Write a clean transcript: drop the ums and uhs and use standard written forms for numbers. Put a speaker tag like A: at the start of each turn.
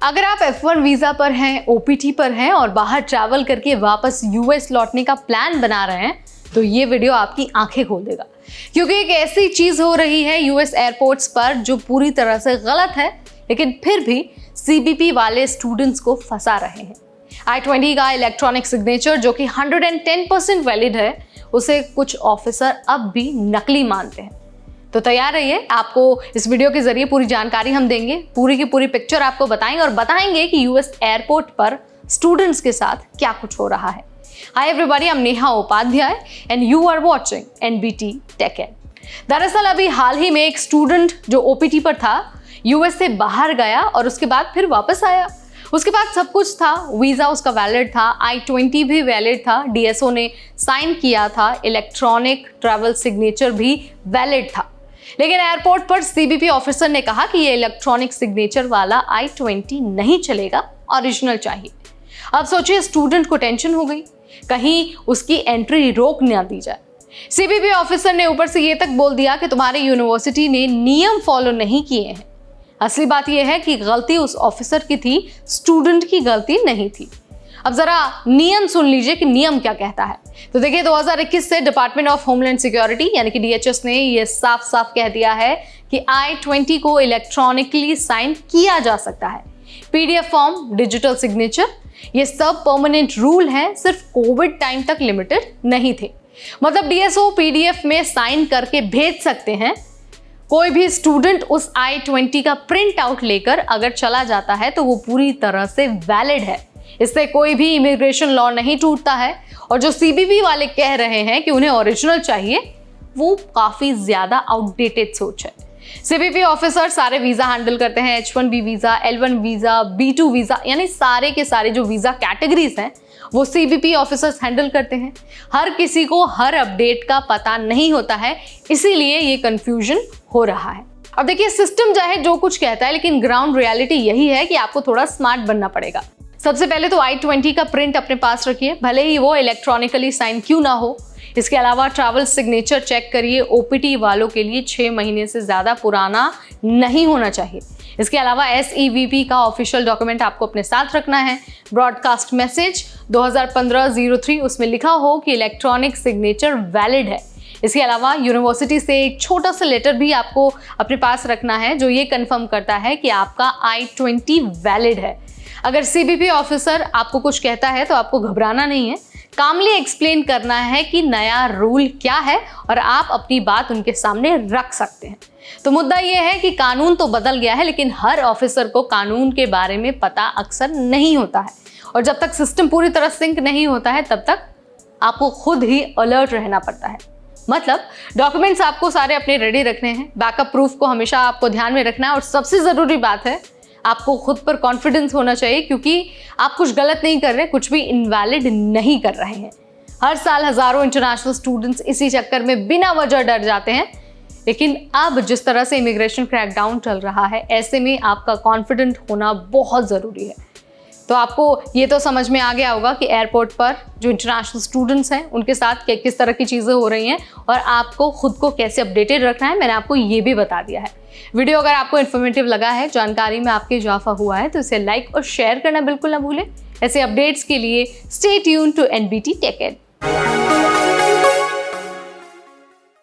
A: अगर आप F1 visa पर हैं, OPT पर हैं और बाहर ट्रैवल करके वापस US लौटने का प्लान बना रहे हैं तो ये वीडियो आपकी आंखें खोल देगा, क्योंकि एक ऐसी चीज़ हो रही है US एयरपोर्ट्स पर जो पूरी तरह से गलत है, लेकिन फिर भी CBP वाले स्टूडेंट्स को फंसा रहे हैं। I-20 का इलेक्ट्रॉनिक सिग्नेचर जो कि 110% वैलिड है, उसे कुछ ऑफिसर अब भी नकली मानते हैं। तो तैयार रहिए, आपको इस वीडियो के जरिए पूरी जानकारी हम देंगे, पूरी की पूरी पिक्चर आपको बताएंगे और बताएंगे कि US एयरपोर्ट पर स्टूडेंट्स के साथ क्या कुछ हो रहा है। Hi everybody, I'm Neha Upadhyay and you are watching NBT Tech Ed। दरअसल अभी हाल ही में एक स्टूडेंट जो OPT पर था US से बाहर गया और उसके बाद फिर वापस आया। उसके बाद सब कुछ था, वीज़ा उसका वैलिड था, I-20 भी वैलिड था, DSO ने साइन किया था, इलेक्ट्रॉनिक ट्रैवल सिग्नेचर भी वैलिड था। लेकिन एयरपोर्ट पर CBP ऑफिसर ने कहा कि ये इलेक्ट्रॉनिक सिग्नेचर वाला I-20 नहीं चलेगा, ओरिजिनल चाहिए। अब सोचिए, स्टूडेंट को टेंशन हो गई, कहीं उसकी एंट्री रोक ना दी जाए। CBP ऑफिसर ने ऊपर से ये तक बोल दिया कि तुम्हारी यूनिवर्सिटी ने नियम फॉलो नहीं किए हैं। असली बात यह है कि गलती उस ऑफिसर की थी, स्टूडेंट की गलती नहीं थी। अब जरा नियम सुन लीजिए कि नियम क्या कहता है। तो देखिए, 2021 से डिपार्टमेंट ऑफ होमलैंड सिक्योरिटी यानी कि DHS ने यह साफ साफ कह दिया है कि I-20 को इलेक्ट्रॉनिकली साइन किया जा सकता है। PDF फॉर्म, डिजिटल सिग्नेचर, ये सब परमानेंट रूल हैं, सिर्फ कोविड टाइम तक लिमिटेड नहीं थे। मतलब DSO PDF में साइन करके भेज सकते हैं। कोई भी स्टूडेंट उस I-20 का प्रिंट आउट लेकर अगर चला जाता है तो वो पूरी तरह से वैलिड है। इससे कोई भी इमिग्रेशन लॉ नहीं टूटता है। और जो CBP वाले कह रहे हैं कि उन्हें ओरिजिनल चाहिए, वो काफी ज्यादा आउटडेटेड सोच है। CBP ऑफिसर सारे वीजा हैंडल करते हैं, H-1B visa, L-1 visa, B-2 visa, यानी सारे के सारे जो वीजा कैटेगरीज हैं वो CBP ऑफिसर्स हैंडल करते हैं। हर किसी को हर अपडेट का पता नहीं होता है, इसीलिए ये कंफ्यूजन हो रहा है। अब देखिए, सिस्टम चाहे जो कुछ कहता है, लेकिन ग्राउंड रियलिटी यही है कि आपको थोड़ा स्मार्ट बनना पड़ेगा। सबसे पहले तो I-20 का प्रिंट अपने पास रखिए, भले ही वो इलेक्ट्रॉनिकली साइन क्यों ना हो। इसके अलावा ट्रैवल सिग्नेचर चेक करिए, OPT वालों के लिए 6 महीने से ज़्यादा पुराना नहीं होना चाहिए। इसके अलावा SEVP का ऑफिशियल डॉक्यूमेंट आपको अपने साथ रखना है। ब्रॉडकास्ट मैसेज 2015-03, उसमें लिखा हो कि इलेक्ट्रॉनिक सिग्नेचर वैलिड है। इसके अलावा यूनिवर्सिटी से एक छोटा सा लेटर भी आपको अपने पास रखना है जो ये कंफर्म करता है कि आपका I-20 वैलिड है। अगर CBP ऑफिसर आपको कुछ कहता है तो आपको घबराना नहीं है, कामली एक्सप्लेन करना है कि नया रूल क्या है और आप अपनी बात उनके सामने रख सकते हैं। तो मुद्दा यह है कि कानून तो बदल गया है, लेकिन हर ऑफिसर को कानून के बारे में पता अक्सर नहीं होता है। और जब तक सिस्टम पूरी तरह सिंक नहीं होता है, तब तक आपको खुद ही अलर्ट रहना पड़ता है। मतलब डॉक्यूमेंट्स आपको सारे अपने रेडी रखने हैं, बैकअप प्रूफ को हमेशा आपको ध्यान में रखना है और सबसे ज़रूरी बात है, आपको खुद पर कॉन्फिडेंस होना चाहिए, क्योंकि आप कुछ गलत नहीं कर रहे, कुछ भी इनवैलिड नहीं कर रहे हैं। हर साल हज़ारों इंटरनेशनल स्टूडेंट्स इसी चक्कर में बिना वजह डर जाते हैं, लेकिन अब जिस तरह से इमिग्रेशन क्रैकडाउन चल रहा है, ऐसे में आपका कॉन्फिडेंट होना बहुत ज़रूरी है। तो आपको ये तो समझ में आ गया होगा कि एयरपोर्ट पर जो इंटरनेशनल स्टूडेंट्स हैं उनके साथ किस तरह की चीज़ें हो रही हैं और आपको खुद को कैसे अपडेटेड रखना है, मैंने आपको ये भी बता दिया है। वीडियो अगर आपको इन्फॉर्मेटिव लगा है, जानकारी में आपके इजाफा हुआ है, तो इसे लाइक और शेयर करना बिल्कुल ना भूलें। ऐसे अपडेट्स के लिए stay tune to NBT Tech Ed।